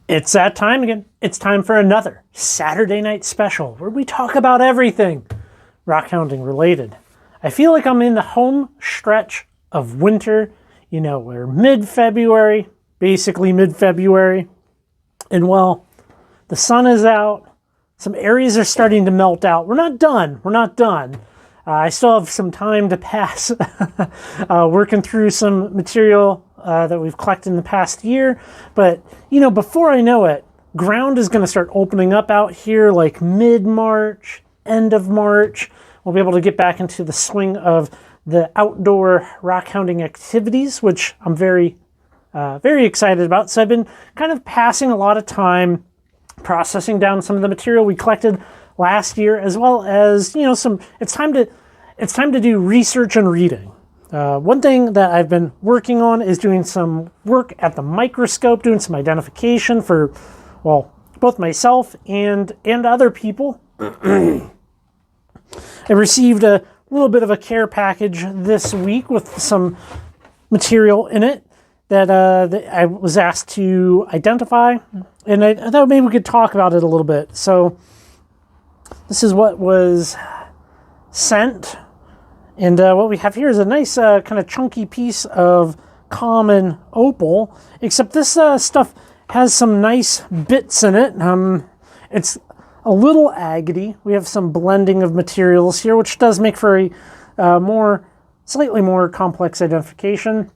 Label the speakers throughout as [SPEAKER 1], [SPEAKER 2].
[SPEAKER 1] It's that time again. It's time for another Saturday night special where we talk about everything rockhounding related. I feel like I'm in the home stretch of winter. You know, we're mid-February, basically mid-February. And well, the sun is out. Some areas are starting to melt out. We're not done. I still have some time to pass working through some material that we've collected in the past year. But, you know, before I know it, ground is going to start opening up out here like mid-March, end of March. We'll be able to get back into the swing of the outdoor rockhounding activities, which I'm very excited about. So I've been kind of passing a lot of time processing down some of the material we collected last year, as well as, you know, it's time to do research and reading. One thing that I've been working on is doing some work at the microscope, doing some identification for, well, both myself and other people. I received a little bit of a care package this week with some material in it that I was asked to identify, and I thought maybe we could talk about it a little bit. So this is what was sent. And what we have here is a nice kind of chunky piece of common opal, except this stuff has some nice bits in it. It's a little agate. We have some blending of materials here, which does make for a slightly more complex identification.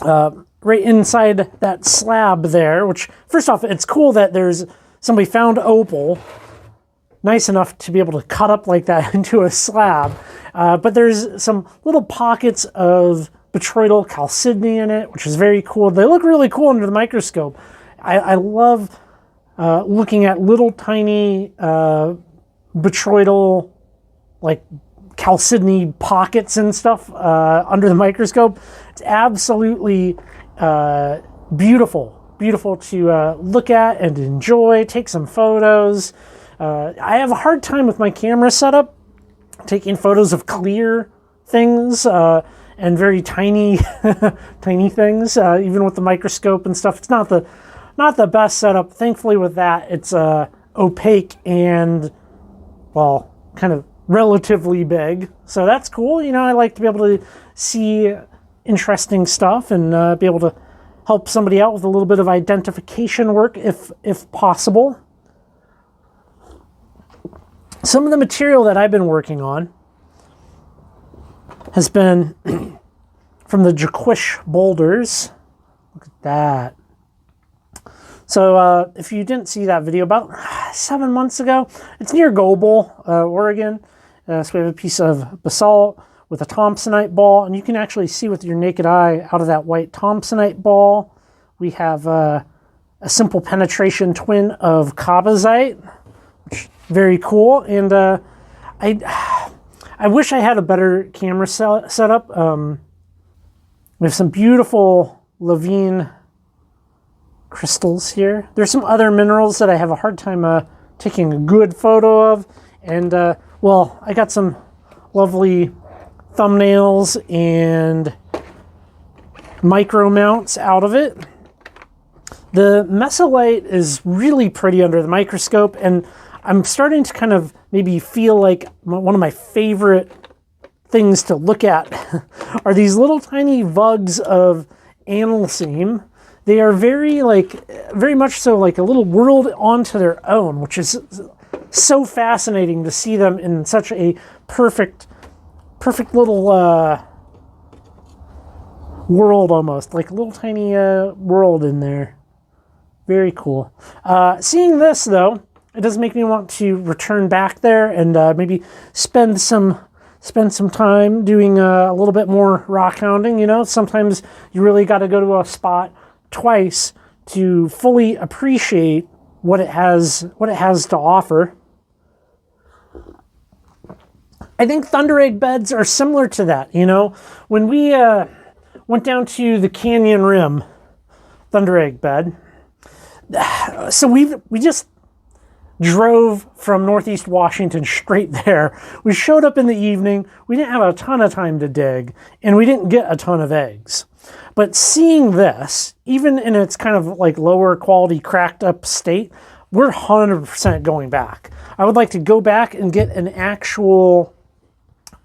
[SPEAKER 1] Right inside that slab there, which, first off, it's cool that somebody found opal nice enough to be able to cut up like that into a slab. But there's some little pockets of botryoidal chalcedony in it, which is very cool. They look really cool under the microscope. I love looking at little tiny botryoidal, like chalcedony pockets and stuff under the microscope. It's absolutely beautiful to look at and enjoy, take some photos. I have a hard time with my camera setup taking photos of clear things and very tiny things, even with the microscope and stuff. It's not the best setup. Thankfully with that, it's opaque and, well, kind of relatively big. So that's cool. You know, I like to be able to see interesting stuff and be able to help somebody out with a little bit of identification work if possible. Some of the material that I've been working on has been from the Jaquish Boulders. Look at that. So if you didn't see that video about 7 months ago, it's near Goble, Oregon. So we have a piece of basalt with a Thompsonite ball, and you can actually see with your naked eye out of that white Thompsonite ball. We have a simple penetration twin of Kabazite, which very cool. And I wish I had a better camera setup. We have some beautiful Levine crystals here. There's some other minerals that I have a hard time taking a good photo of. And, well, I got some lovely thumbnails and micro mounts out of it. The mesolite is really pretty under the microscope, and I'm starting to kind of maybe feel like one of my favorite things to look at are these little tiny vugs of analcime. They are very much so like a little world onto their own, which is so fascinating to see them in such a perfect little world, almost like a little tiny world in there. Very cool. Seeing this though, it does make me want to return back there and maybe spend some time doing a little bit more rockhounding. You know, sometimes you really got to go to a spot twice to fully appreciate what it has to offer. I think thunder egg beds are similar to that. You know, when we went down to the Canyon Rim thunder egg bed, so we just drove from Northeast Washington straight there. We showed up in the evening. We didn't have a ton of time to dig, and we didn't get a ton of eggs. But seeing this, even in its kind of like lower quality, cracked up state, we're 100% going back. I would like to go back and get an actual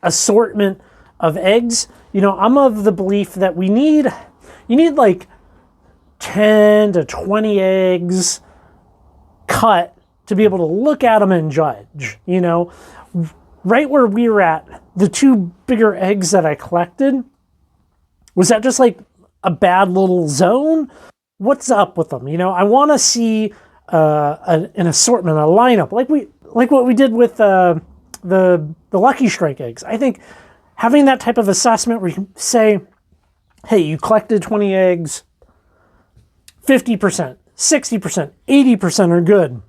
[SPEAKER 1] assortment of eggs. You know, I'm of the belief that you need like 10 to 20 eggs cut to be able to look at them and judge. You know, right where we were at, the 2 bigger eggs that I collected, was that just like a bad little zone? What's up with them? You know, I want to see an assortment, a lineup, like what we did with the Lucky Strike eggs. I think having that type of assessment where you can say, hey, you collected 20 eggs, 50%, 60%, 80% are good.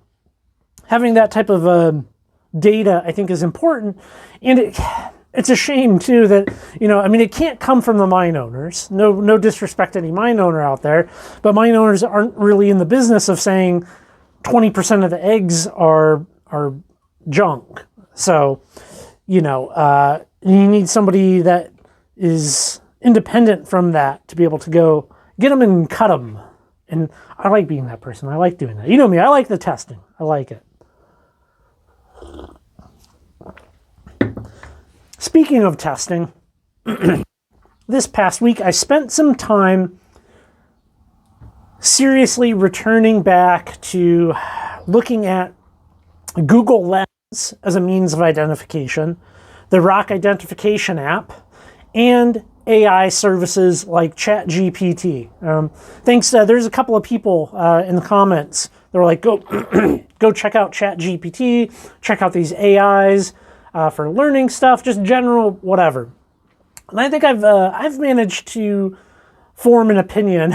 [SPEAKER 1] Having that type of data, I think, is important. And it's a shame, too, that, you know, I mean, it can't come from the mine owners. No disrespect to any mine owner out there, but mine owners aren't really in the business of saying 20% of the eggs are junk. So, you know, you need somebody that is independent from that to be able to go get them and cut them. And I like being that person. I like doing that. You know me, I like the testing. I like it. Speaking of testing, this past week I spent some time seriously returning back to looking at Google Lens as a means of identification, the Rock Identification app, and AI services like ChatGPT. There's a couple of people in the comments that were like, go check out ChatGPT, check out these AIs for learning stuff, just general whatever. And I think I've managed to form an opinion,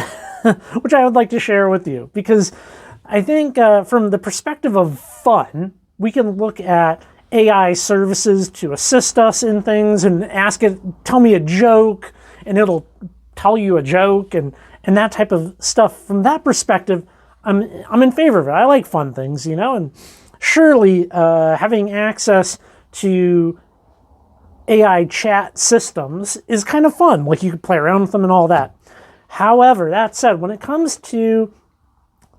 [SPEAKER 1] which I would like to share with you, because I think from the perspective of fun, we can look at AI services to assist us in things and ask it, tell me a joke, and it'll tell you a joke and that type of stuff. From that perspective, I'm in favor of it. I like fun things, you know, and surely having access to AI chat systems is kind of fun. Like, you could play around with them and all that. However, that said, when it comes to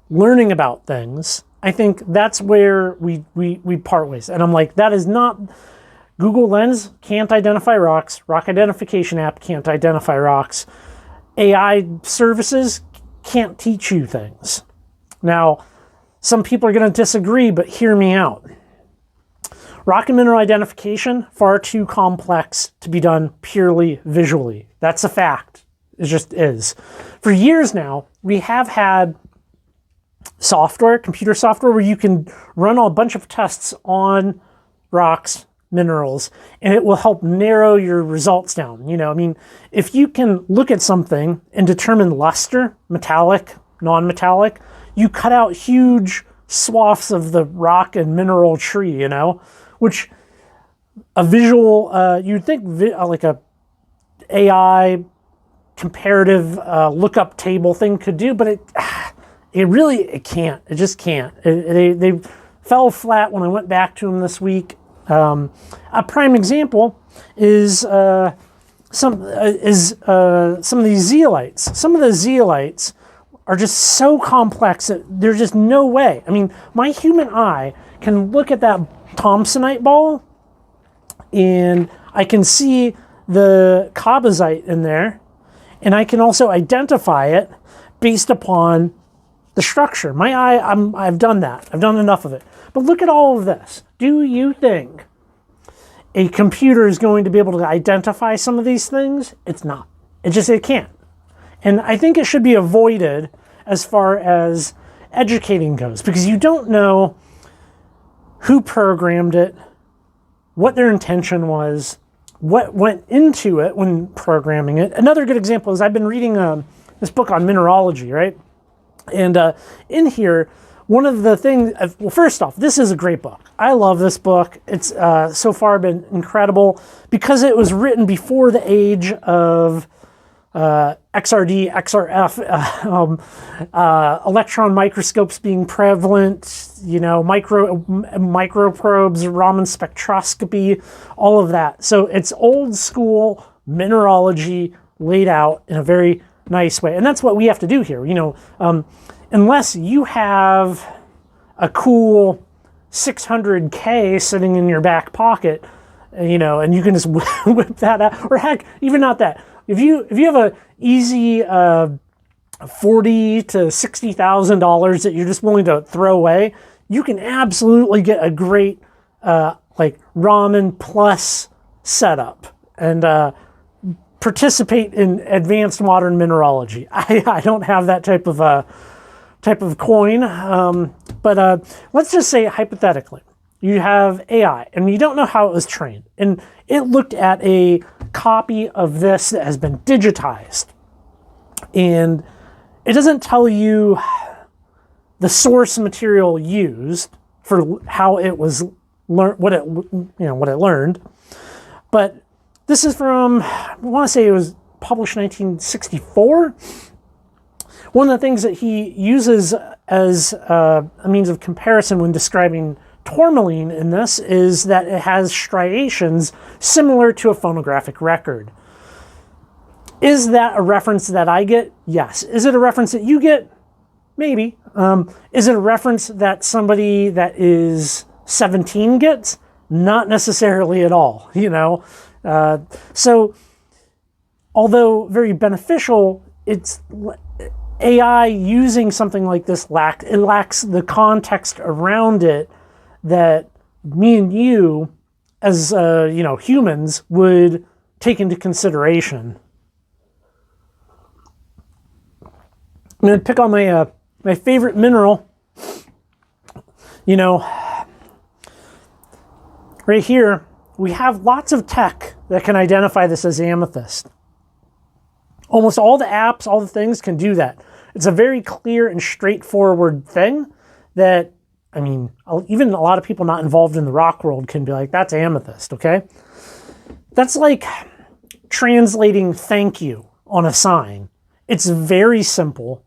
[SPEAKER 1] learning about things, I think that's where we part ways. And I'm like, that is not... Google Lens can't identify rocks. Rock Identification app can't identify rocks. AI services can't teach you things. Now, some people are going to disagree, but hear me out. Rock and mineral identification, far too complex to be done purely visually. That's a fact. It just is. For years now, we have had software, computer software, where you can run a bunch of tests on rocks, minerals, and it will help narrow your results down. You know, I mean, if you can look at something and determine luster, metallic, non-metallic, you cut out huge swaths of the rock and mineral tree, you know, which a visual, you'd think like a AI comparative lookup table thing could do, but it can't. It just can't. They fell flat when I went back to them this week. A prime example is some of these zeolites. Some of the zeolites are just so complex that there's just no way. I mean, my human eye can look at that Thompsonite ball, and I can see the cobazite in there, and I can also identify it based upon the structure. My eye, I've done that. I've done enough of it. But look at all of this. Do you think a computer is going to be able to identify some of these things? It's not. It can't. And I think it should be avoided as far as educating goes, because you don't know who programmed it, what their intention was, what went into it when programming it. Another good example is I've been reading this book on mineralogy, right? And in here, one of the things, well, first off, this is a great book. I love this book. It's so far been incredible because it was written before the age of XRD, XRF, electron microscopes being prevalent, you know, microprobes, Raman spectroscopy, all of that. So it's old school mineralogy laid out in a very nice way. And that's what we have to do here. Unless you have a cool 600K sitting in your back pocket, and you can just whip that out, or heck, even not that. If you have a easy $40,000 to $60,000 that you're just willing to throw away, you can absolutely get a great ramen plus setup and participate in advanced modern mineralogy. I don't have that type of coin, but let's just say hypothetically, you have AI and you don't know how it was trained, and it looked at a copy of this that has been digitized, and it doesn't tell you the source material used for how it was what it learned. But this is from, I want to say it was published in 1964. One of the things that he uses as a means of comparison when describing tourmaline in this is that it has striations similar to a phonographic record. Is that a reference that I get? Yes. Is it a reference that you get? Maybe. Is it a reference that somebody that is 17 gets? Not necessarily at all, So, although very beneficial, it's AI using something like this lacks the context around it that me and you, as humans, would take into consideration. I'm going to pick on my favorite mineral. Right here, we have lots of tech that can identify this as amethyst. Almost all the apps, all the things can do that. It's a very clear and straightforward thing that, even a lot of people not involved in the rock world can be like, that's amethyst, okay? That's like translating thank you on a sign. It's very simple,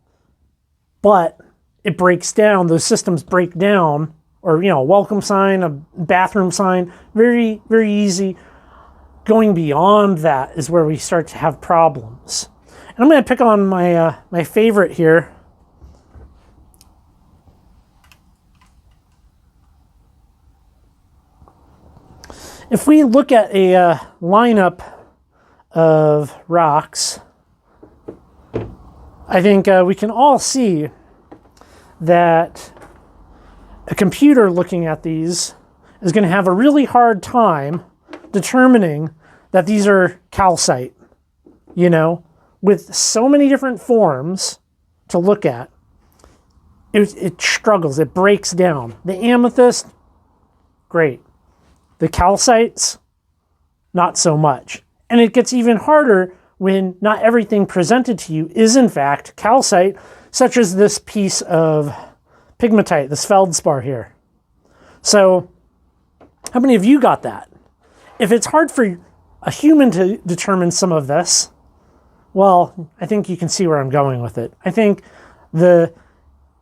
[SPEAKER 1] but it breaks down. Those systems break down, or, a welcome sign, a bathroom sign, very, very easy. Going beyond that is where we start to have problems. And I'm going to pick on my favorite here. If we look at a lineup of rocks, I think we can all see that a computer looking at these is going to have a really hard time determining that these are calcite, with so many different forms to look at. It struggles, it breaks down. The amethyst, great. The calcites, not so much. And it gets even harder when not everything presented to you is in fact calcite, such as this piece of pegmatite, this feldspar here. So, how many of you got that? If it's hard for a human to determine some of this, well, I think you can see where I'm going with it. I think the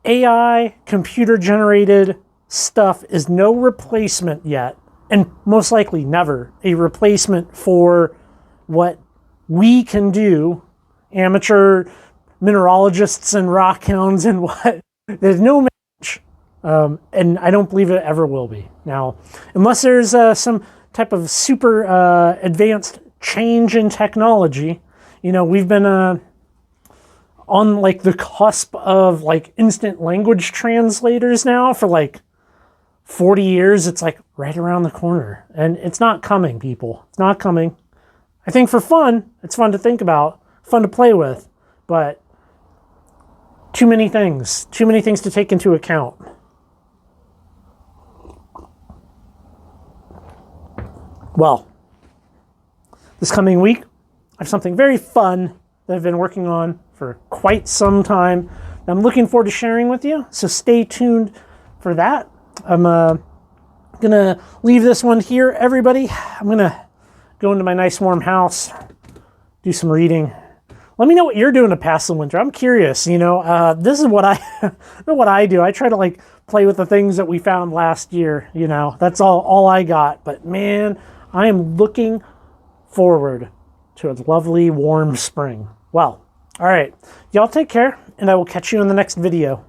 [SPEAKER 1] AI computer-generated stuff is no replacement yet, and most likely never a replacement for what we can do, amateur mineralogists and rockhounds and what. There's no match, and I don't believe it ever will be. Now, unless there's some type of super advanced change in technology, we've been on the cusp of instant language translators now for 40 years. It's right around the corner, and it's not coming, people. It's not coming. I think for fun, it's fun to think about, fun to play with, but too many things to take into account. Well, this coming week, I have something very fun that I've been working on for quite some time that I'm looking forward to sharing with you, so stay tuned for that. I'm going to leave this one here, everybody. I'm going to go into my nice warm house, do some reading. Let me know what you're doing to pass the winter. I'm curious, this is what I do. I try to play with the things that we found last year, That's all I got. But man, I am looking forward to a lovely warm spring. Well, all right. Y'all take care, and I will catch you in the next video.